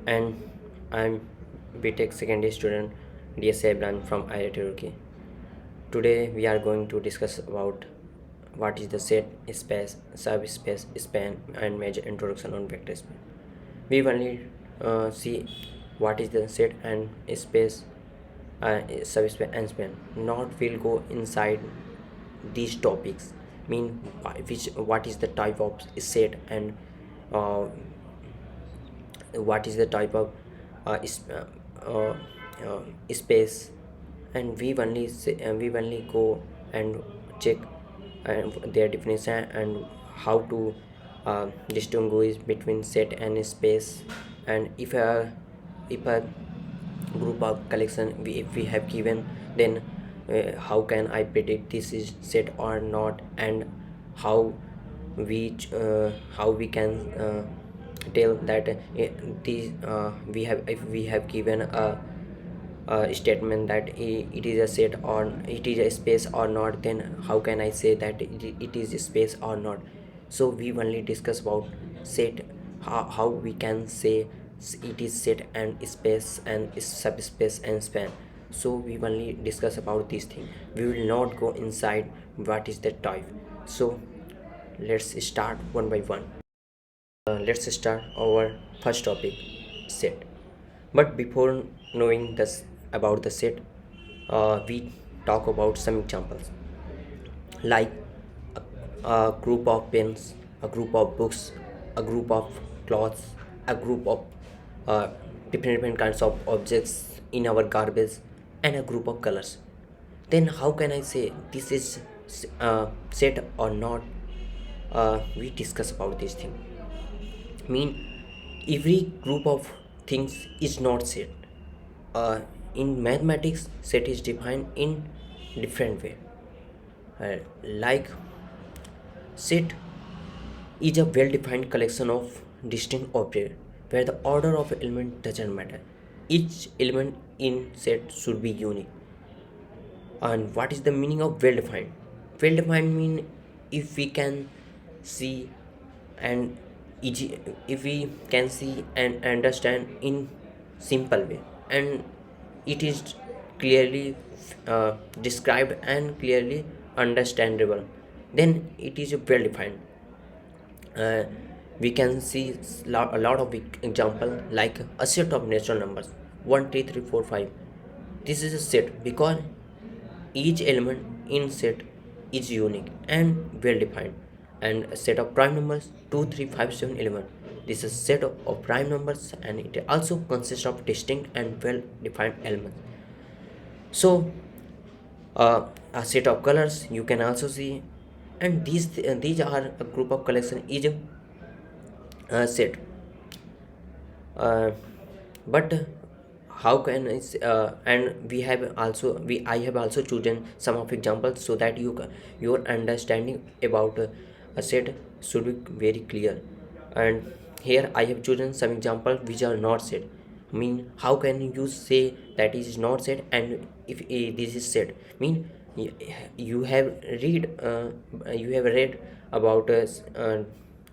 And I'm BTech second year student DSA branch from IIT Roorkee. Today we are going to discuss about what is the set space, subspace, span, and major introduction on vector space. We only see what is the set and space, subspace and span. Not will go inside these topics. Mean which what is the type of set and uh, what is the type of uh, space, and we only go and check their definition and how to distinguish between set and space. And if a group of collection if we have given, then how can I predict this is set or not, and how how we can tell that these we have if we have given a statement that it is a set or it is a space or not, then how can I say that it is a space or not. So we only discuss about set, how we can say it is set and space and subspace and span. So we only discuss about these things. We will not go inside what is the type. So let's start one by one. Let's start our first topic, set. But before knowing this about the set, we talk about some examples, like a group of pens, a group of books, a group of clothes, a group of uh, different kinds of objects in our garbage, and a group of colors. Then how can I say this is set or not? We discuss about this thing. Mean every group of things is not set. In mathematics, set is defined in different way. Like set is a well-defined collection of distinct objects where the order of element doesn't matter. Each element in set should be unique. And what is the meaning of well-defined? Well-defined mean if we can see and if we can see and understand in simple way, and it is clearly described and clearly understandable, then it is well defined. uh, we can see a lot of example, like a set of natural numbers 1 2 3 4 5. This is a set because each element in set is unique and well defined. And a set of prime numbers 2 3 5 7 11. This is a set of prime numbers, and it also consists of distinct and well defined elements. So a set of colors you can also see, and these are a group of collection is a set. uh, but how can and we have also we I have also chosen some of examples so that your understanding about a set should be very clear. And here I have chosen some examples which are not set. Mean how can you say that is not set, and if this is set, mean you have read about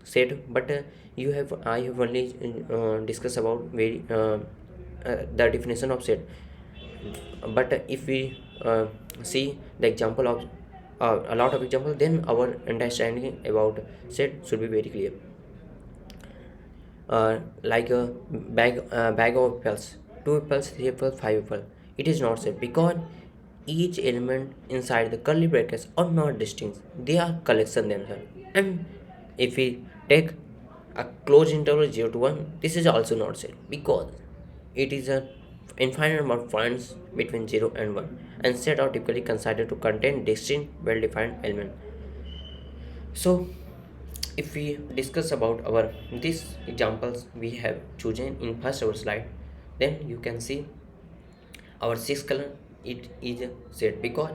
said, but you have I have only discussed about very the definition of set. But if we see the example of a lot of example, then our understanding about set should be very clear. Like a bag of apples, 2 apples, 3 apples, 5 apples. It is not set because each element inside the curly brackets are not distinct, they are collection themselves. And if we take a closed interval 0 to 1, this is also not set because it is an infinite number of points between 0 and 1, and set are typically considered to contain distinct well defined elements. So if we discuss about our these examples we have chosen in first our slide, then you can see our six color, it is set because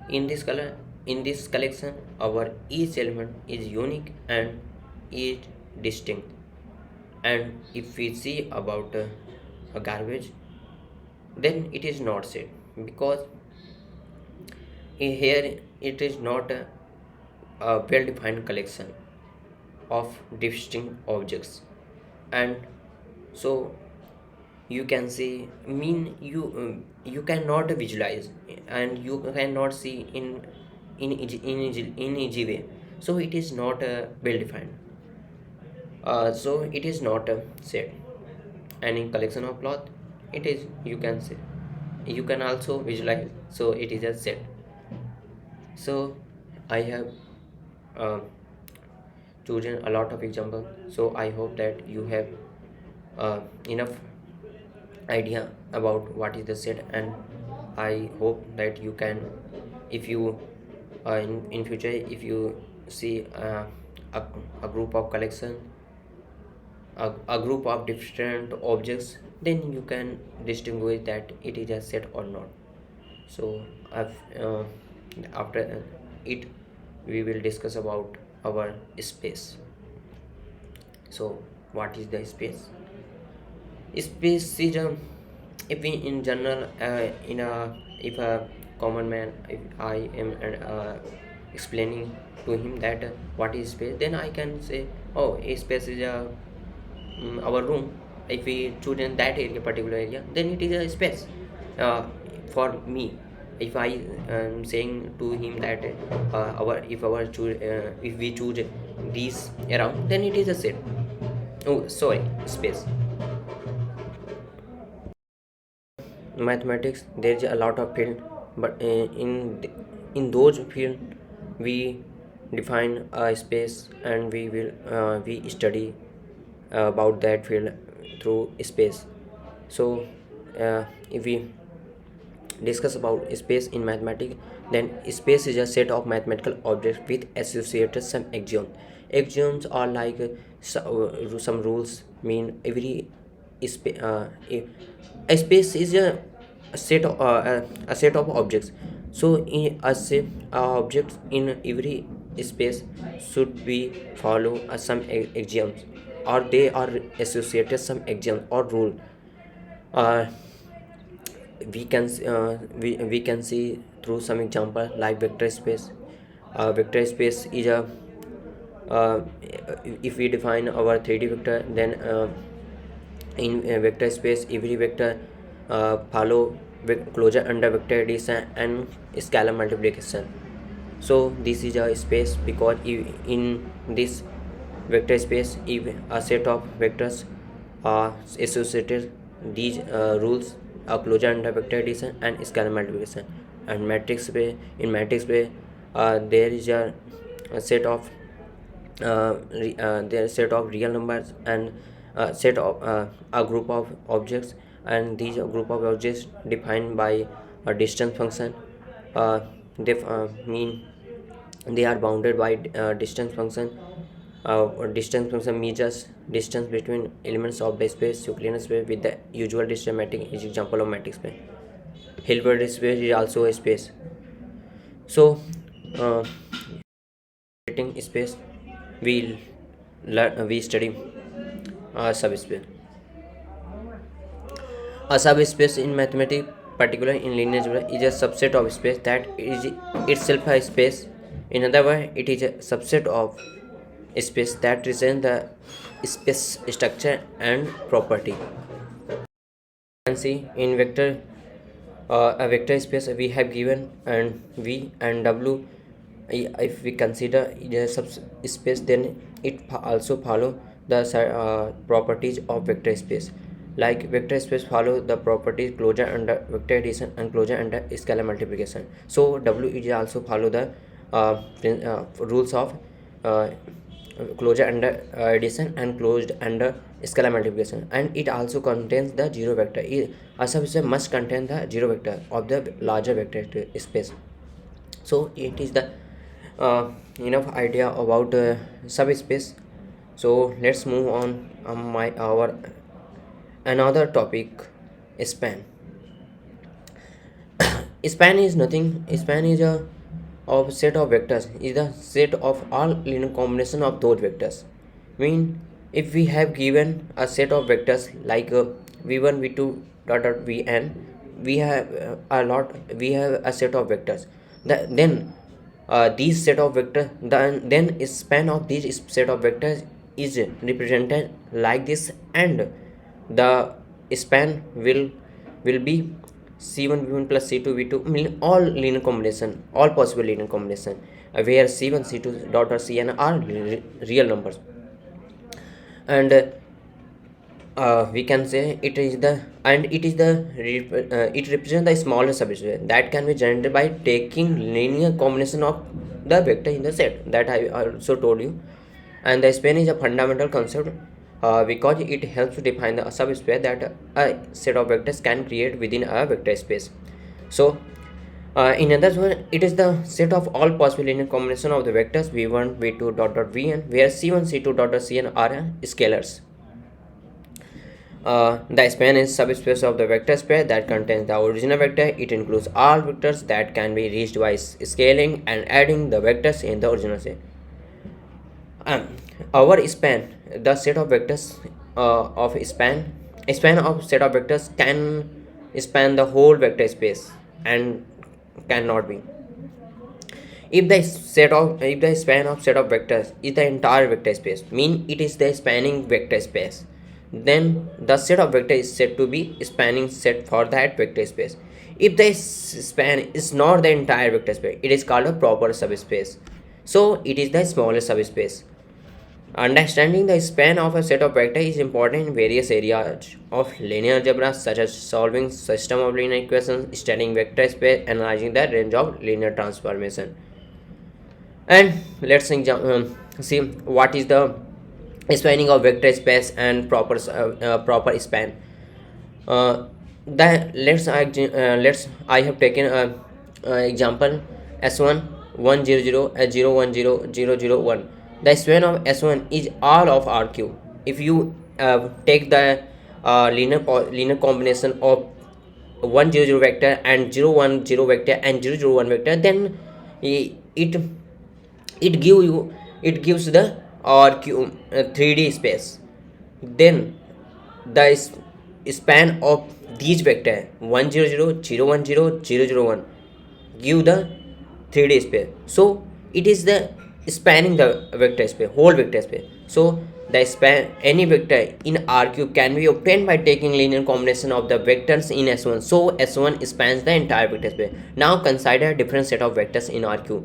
in this color, in this collection, our each element is unique and is distinct. And if we see about a garbage, then it is not set because here it is not a well defined collection of distinct objects. And so you can see mean you cannot visualize, and you cannot see in easy way. So it is not well defined. So it is not a set. And in collection of cloth, it is, you can say, you can also visualize, so it is a set. So I have uh, chosen a lot of example, so I hope that you have enough idea about what is the set. And I hope that you can, if you in future, if you see a, a group of collection, a group of different objects, then you can distinguish that it is a set or not. So after it, we will discuss about our space. So what is the space? Space is a, if we in general, in a, if a common man, if I am explaining to him that what is space, then I can say, oh, a space is a, our room. If we choose in that area, particular area, then it is a space uh, for me. If I am saying to him that our, if our choose, if we choose these around, then it is a set. Oh, sorry, space. Mathematics, there is a lot of field, but in those field we define a space, and we will we study about that field through space. So if we discuss about space in mathematics, then space is a set of mathematical objects with associated some axioms. Axioms are like some rules, mean every a space is a set of a set of objects. So in a set objects in every space should be follow some axioms, or they are associated some axiom or rule. uh, we can see through some example like vector space. Vector space is a, uh, if we define our 3D vector, then in a vector space every vector follow closure under vector addition and scalar multiplication. So this is a space because in this vector space, if a set of vectors are associated these rules are closure under vector addition and scalar multiplication. And matrix space, in matrix space there is a set of there is set of real numbers, and set of a group of objects, and these group of objects defined by a distance function. They mean they are bounded by distance function. Distance function measures distance between elements of the space, Euclidean space, with the usual distance matrix is example of matrix space. Hilbert space is also a space. So uh, creating space, we learn, we study subspace. A subspace in mathematics, particularly in linear algebra, is a subset of space that is itself a space. In other words, it is a subset of space that represents the space structure and property. You can see in vector, a vector space we have given, and v and w, if we consider it a subspace, then it also follow the properties of vector space. Like vector space follow the properties closure under vector addition and closure under scalar multiplication. So w is also follow the rules of uh, closure under addition and closed under scalar multiplication, and it also contains the zero vector. A subspace must contain the zero vector of the larger vector space. So it is the enough idea about subspace. So let's move on my our another topic, span. Span is nothing. Span is a of set of vectors, is the set of all linear combination of those vectors. Mean, if we have given a set of vectors like v1 v2 dot vn, we have a lot, we have a set of vectors. Then these set of vectors, then span of these set of vectors is represented like this, and the span will be c1 v1 plus c2 v2, mean all linear combination, all possible linear combination, where c1 c2 dot or cn are real numbers. And we can say it is the, and it is the it represents the smallest subspace that can be generated by taking linear combination of the vector in the set, that I also told you. And the span is a fundamental concept because it helps to define the subspace that a set of vectors can create within a vector space. So in other words, it is the set of all possible linear combination of the vectors v1 v2 dot dot vn, where c1 c2 dot dot cn are scalars. The span is subspace of the vector space that contains the original vector. It includes all vectors that can be reached by scaling and adding the vectors in the original set. Um, our span, the set of vectors of span of set of vectors can span the whole vector space and cannot be. If the span of set of vectors is the entire vector space, mean it is the spanning vector space, then the set of vector is said to be spanning set for that vector space. If the span is not the entire vector space, it is called a proper subspace. So it is the smallest subspace. Understanding the span of a set of vectors is important in various areas of linear algebra, such as solving system of linear equations, studying vector space, analyzing the range of linear transformation. And let's see what is the spanning of vector space and proper span. Let's I have taken a example s1 100 010 001. The span of s1 is all of rq. If you take the linear combination of 100 vector and 010 vector and 001 vector, then it it gives the rq 3D space. Then the span of these vector 100 010 001 give the 3D space. So it is the spanning the vector space, whole vector space. So the span any vector in rq can be obtained by taking linear combination of the vectors in s1. So s1 spans the entire vector space. Now consider a different set of vectors in rq.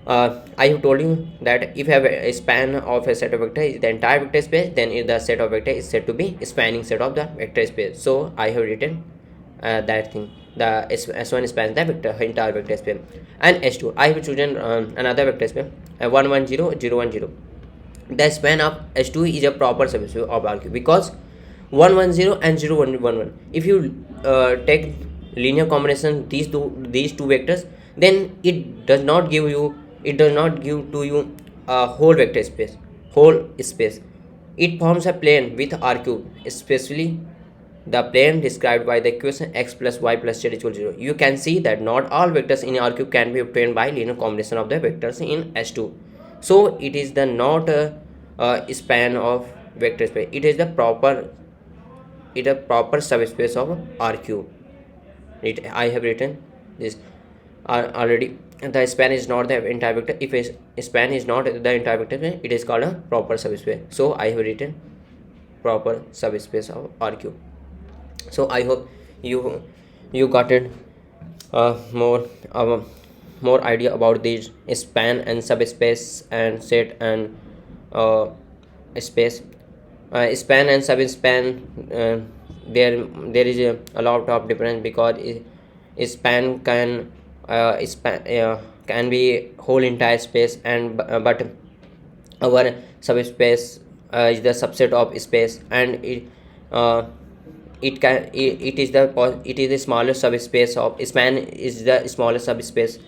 I have told you that if you have a span of a set of vector is the entire vector space, then the set of vector is said to be spanning set of the vector space. So I have written that thing. The s1 spans the vector entire vector space. And s2 I have chosen another vector space 110 010. The span of s2 is a proper subspace of rq because 110 and 0111, if you take linear combination these two vectors, then it does not give to you a whole space. It forms a plane with r cube, especially the plane described by the equation x plus y plus z equals 0. You can see that not all vectors in r cube can be obtained by linear combination of the vectors in s2. So it is the not span of vector space. It is a proper subspace of r cube. I have written this already. The span is not the entire vector. If a span is not the entire vector, it is called a proper subspace. So I have written proper subspace of rq. So I hope you got it more idea about these span and subspace and set and space. Span and subspan, there is a lot of difference because span can be whole entire space, and but our subspace is the subset of space, and it is the smallest subspace of span is the smallest subspace,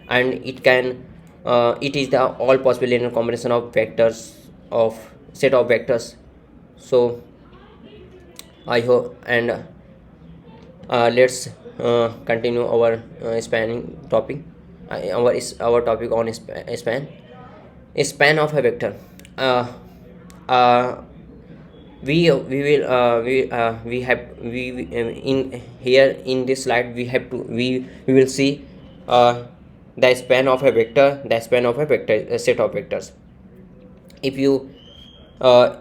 and it is the all possible linear combination of vectors of set of vectors. So I hope, and let's continue our spanning topic. Our topic on span of a vector. We have in here in this slide we will see the span of a vector, set of vectors. If you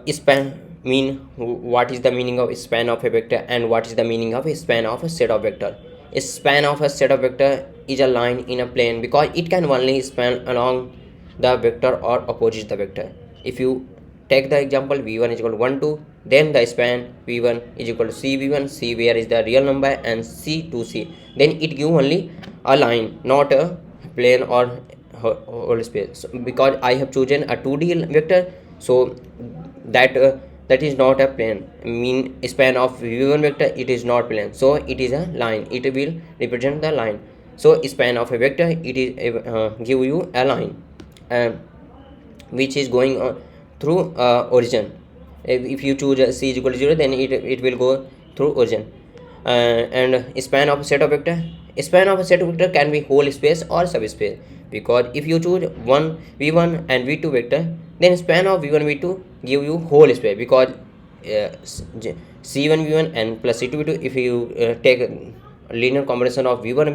span mean what is the meaning of span of a vector and what is the meaning of a span of a set of vector. A span of a set of vector is a line in a plane because it can only span along the vector or opposite the vector. If you take the example v1 is equal to 1 2, then the span v1 is equal to cv1, c where is the real number, and c to c, then it give only a line, not a plane or whole space. So, because I have chosen a 2D vector, so that that is not a plane. Mean span of v1 vector, it is not plane, so it is a line, it will represent the line. So span of a vector, it is give you a line which is going through origin. If you choose c is equal to 0, then it will go through origin. And span of a set of vector, span of a set of vector can be whole space or subspace, because if you choose one v1 and v2 vector, then span of v1 v2 give you whole space, because c1 v1 and plus c2 v2, if you take a linear combination of v1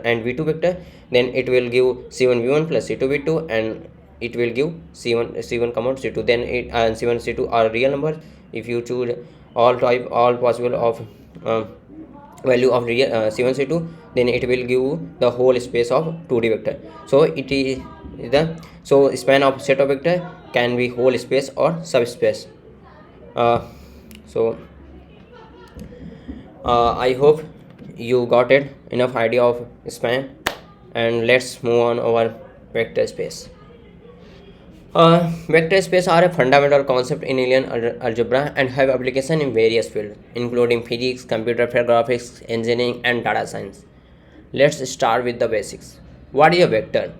and v2 vector, then it will give c1 v1 plus c2 v2, and it will give c1 comma c2, then it and c1 c2 are real numbers. If you choose all possible of value of real c1 c2, then it will give the whole space of 2D vector. So it is the so span of set of vector can be whole space or subspace. So I hope you got it enough idea of span, and let's move on over vector space. Vector space are a fundamental concept in linear algebra and have application in various fields, including physics, computer graphics, engineering, and data science. Let's start with the basics. What is a vector?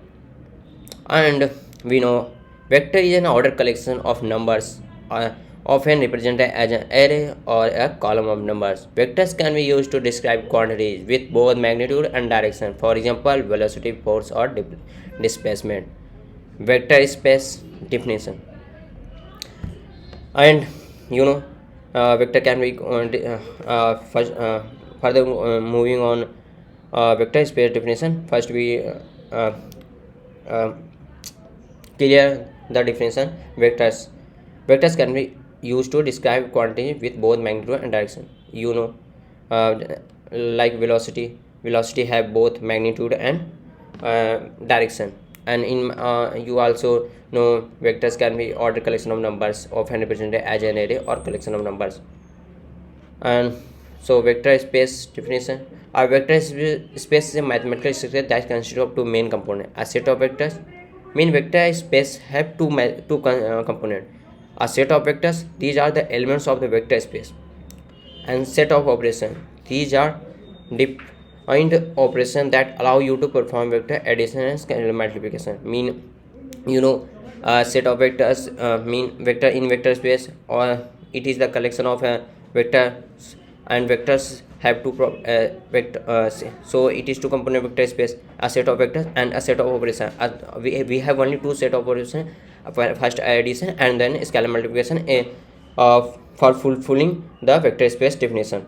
And we know vector is an ordered collection of numbers, often represented as an array or a column of numbers. Vectors can be used to describe quantities with both magnitude and direction, for example, velocity, force, or displacement. Vector space definition. And vector can be further moving on vector space definition. First we uh, clear the definition. Vectors can be used to describe quantity with both magnitude and direction. Uh, like velocity have both magnitude and direction. And in you also know vectors can be ordered collection of numbers, often represented as an array or collection of numbers. And so vector space definition: a vector space is a mathematical structure that consists of two main components. A set of vectors, mean vector space have two components. A set of vectors, these are the elements of the vector space, and set of operations, these are defined operations that allow you to perform vector addition and scalar multiplication. Mean set of vectors mean vector in vector space, or it is the collection of vectors, and vectors have two vector so it is two component vector space, a set of vectors and a set of operations. We have only two set of operations, first addition and then scalar multiplication, for fulfilling the vector space definition.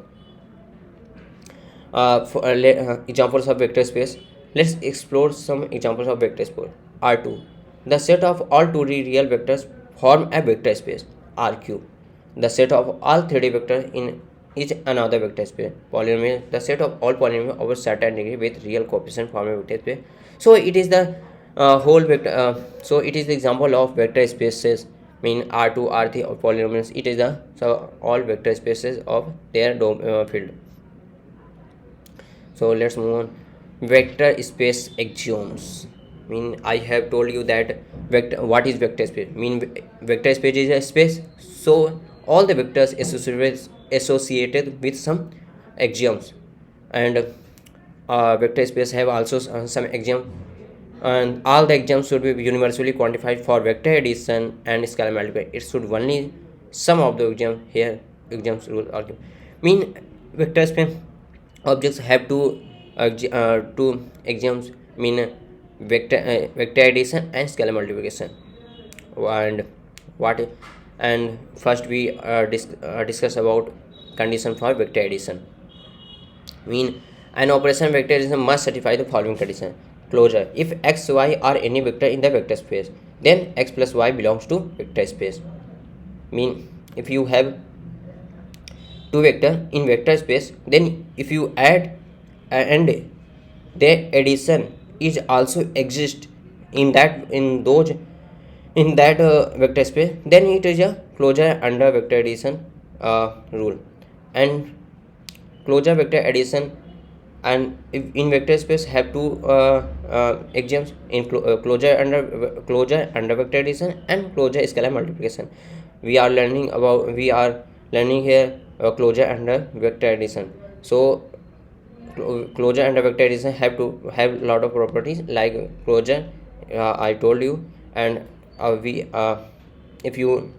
Examples of vector space. Let's explore some examples of vector space. R2. The set of all 2D real vectors form a vector space. R3. The set of all 3D vectors in is another vector space. Polynomial. The set of all polynomials over certain degree with real coefficient form a vector space. So it is the whole vector. So it is the example of vector spaces. Mean R2, R3 or polynomials. It is the all vector spaces of their field. So let's move on. Vector space axioms. Mean I have told you that what is vector space. Mean vector space is a space, so all the vectors associated with some axioms, and vector space have also some axiom, and all the axioms should be universally quantified for vector addition and scalar multiplication. It should only some of the axioms here rule argument. Mean vector space objects have two axioms, mean vector addition and scalar multiplication. And first we discuss about condition for vector addition. Mean an operation vector addition must satisfy the following condition: closure. If x, y are any vector in the vector space, then x plus y belongs to vector space. Mean if you have two vector in vector space, then if you add and their addition is also exist in that vector space, then it is a closure under vector addition rule. And closure vector addition and if in vector space have two exams in closure under vector addition and closure scalar multiplication. We are learning here closure under vector addition. So closure under vector addition have to have lot of properties like closure, I told you. And we if you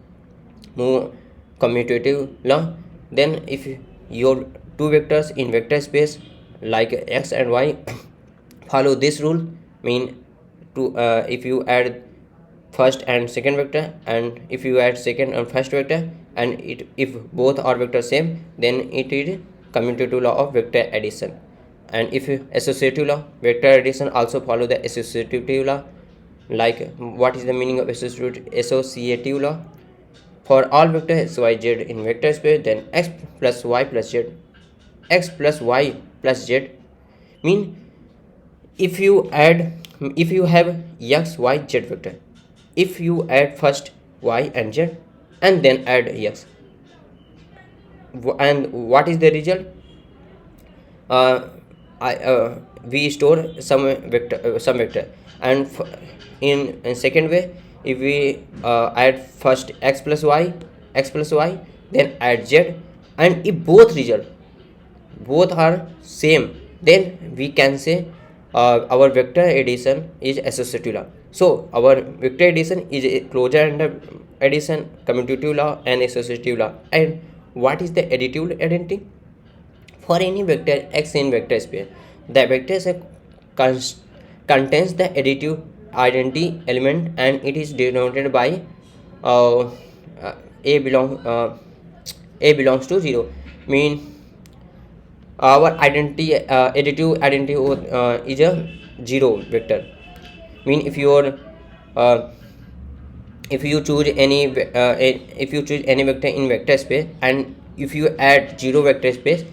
move commutative law, then if your two vectors in vector space like x and y follow this rule, mean to if you add first and second vector, and if you add second and first vector, and if both are vector same, then it is commutative law of vector addition. And if associative law, vector addition also follow the associative law. Like what is the meaning of associative law? For all vector x y z in vector space, then x plus y plus z, x plus y plus z mean if you have x y z vector, if you add first y and z and then add x, and what is the result? uh, we store some vector, and in second way, if we add first x plus y, then add z, and if both are same, then we can say our vector addition is associative law. So our vector addition is a closure under addition, commutative law, and associative law. And what is the additive identity? For any vector x in vector space, the vector set contains the additive identity element, and it is denoted by uh, a belong a belongs to 0. Mean our identity additive identity is a 0 vector. Mean uh, if you choose any vector in vector space, and if you add 0 vector space,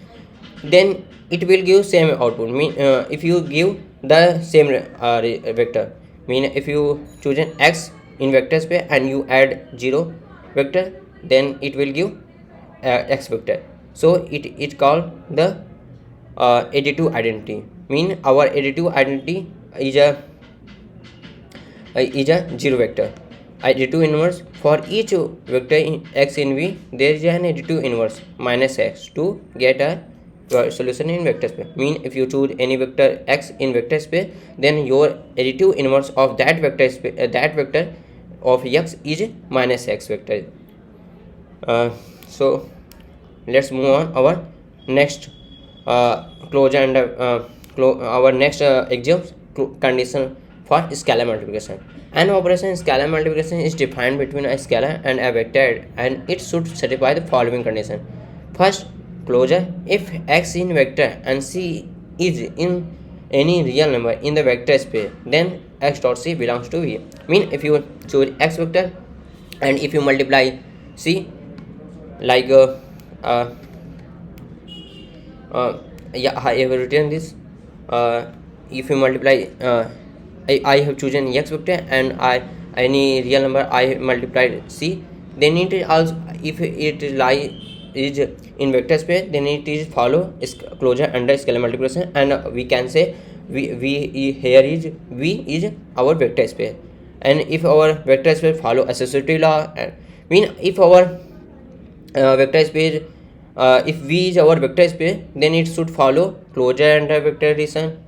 then it will give same output. Mean if you give the same vector, mean if you choose an x in vector space and you add 0 vector, then it will give x vector. So it called the additive identity. Mean our additive identity is a 0 vector. Additive inverse, for each vector in x in v, there is an additive inverse minus x to get a solution in vector space. Mean if you choose any vector x in vector space, then your additive inverse of that vector of x is minus x vector. So let's move on our next closure and our next exams condition for scalar multiplication. An operation scalar multiplication is defined between a scalar and a vector, and it should satisfy the following condition. First, closure: if x in vector and c is in any real number in the vector space, then x dot c belongs to v. Mean if you choose x vector and if you multiply c, like yeah, I have written this. If you multiply I have chosen x vector and any real number I multiplied c, then it is also, if it is in vector space, then it is follow closure under scalar multiplication, and we can say here is v is our vector space. And if our vector space follow associative law, mean if our vector space if v is our vector space, then it should follow closure under vector addition,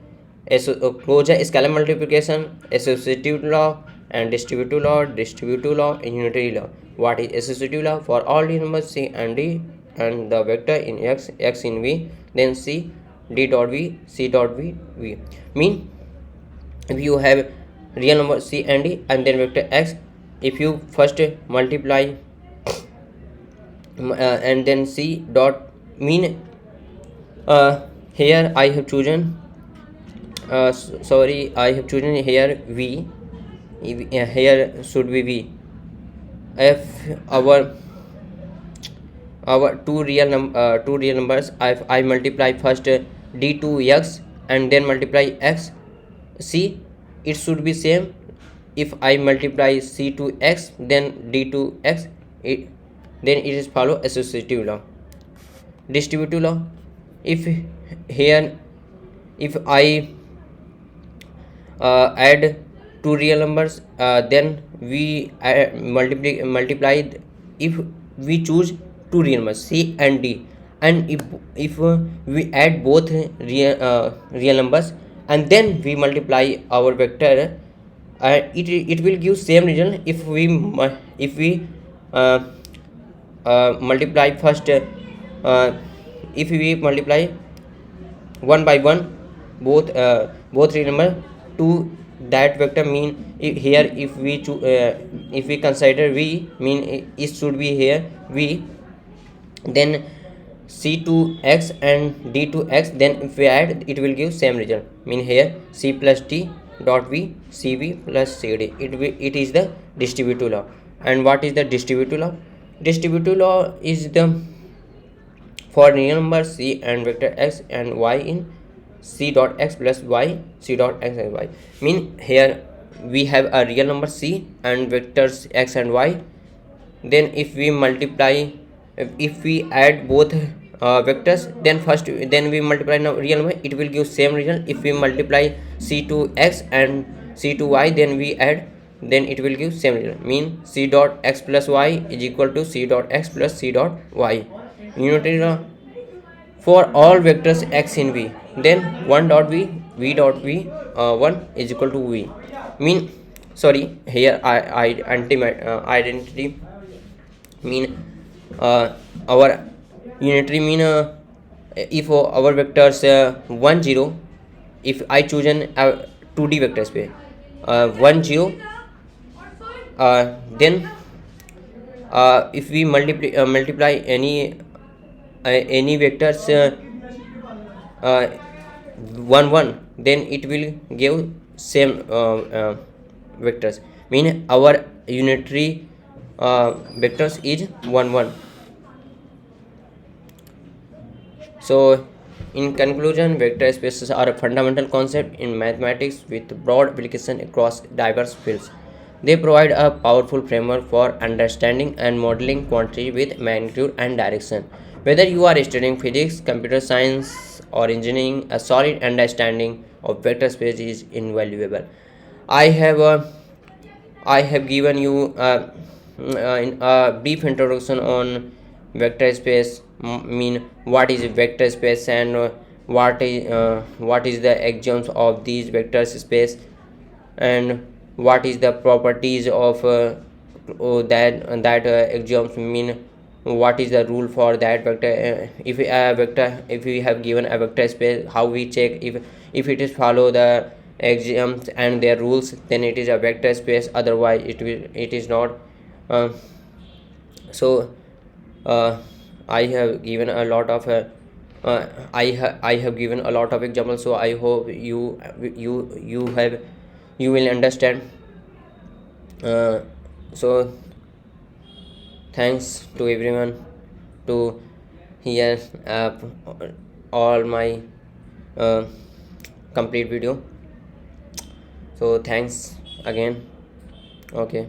closure scalar multiplication, associative law, and distributive law, and unitary law. What is associative law? For all the numbers c and d and the vector in x in v, then c d dot v c dot v. Mean if you have real number c and d and then vector x, if you first multiply and then c dot, mean here I have chosen sorry, I have chosen here v, here should be v. If our our two real numbers. I multiply first d to x and then multiply x. See, it should be same. If I multiply c to x then d to x, then it is follow associative law. Distributive law, if here, if I add two real numbers, then we multiply. If we choose two real numbers c and d, and if we add both real numbers and then we multiply our vector, it will give same result. If we uh, multiply first, if we multiply one by one both remember to that vector, mean here if we consider v, mean it should be here v, then c to x and d to x, then if we add it will give same result, mean here c plus d dot v cv plus cd. It is the distributive law. And what is the distributive law? Distributive law is the for real number c and vector x and y in c dot x plus y, c dot x and y, mean here we have a real number c and vectors x and y. Then if we multiply, if we add both vectors, then we multiply now real number, it will give same result. If we multiply c to x and c to y, then we add, then it will give same result, mean c dot x plus y is equal to c dot x plus c dot y. Unitary law, for all vectors x in v, then 1 dot v dot v 1 is equal to v, mean sorry, here I identity, mean our unitary, mean if our vectors 1 0, if I choose an 2D vector space 1 0, then if we multiply any vectors 1 1, then it will give same vectors, mean our unitary vectors is 1 1. So in conclusion, vector spaces are a fundamental concept in mathematics with broad application across diverse fields. They provide a powerful framework for understanding and modeling quantity with magnitude and direction. Whether you are studying physics, computer science, or engineering, a solid understanding of vector space is invaluable. I have given you in a brief introduction on vector space, mean what is a vector space, and what is the axioms of these vector space, and what is the properties of that axioms, mean what is the rule for that vector. If we have given a vector space, how we check if it is follow the axioms and their rules, then it is a vector space, otherwise it is not. uh, so uh, I have given a lot of I have given a lot of examples, so I hope you will understand. So thanks to everyone to hear all my uh, complete video. So thanks again. Okay.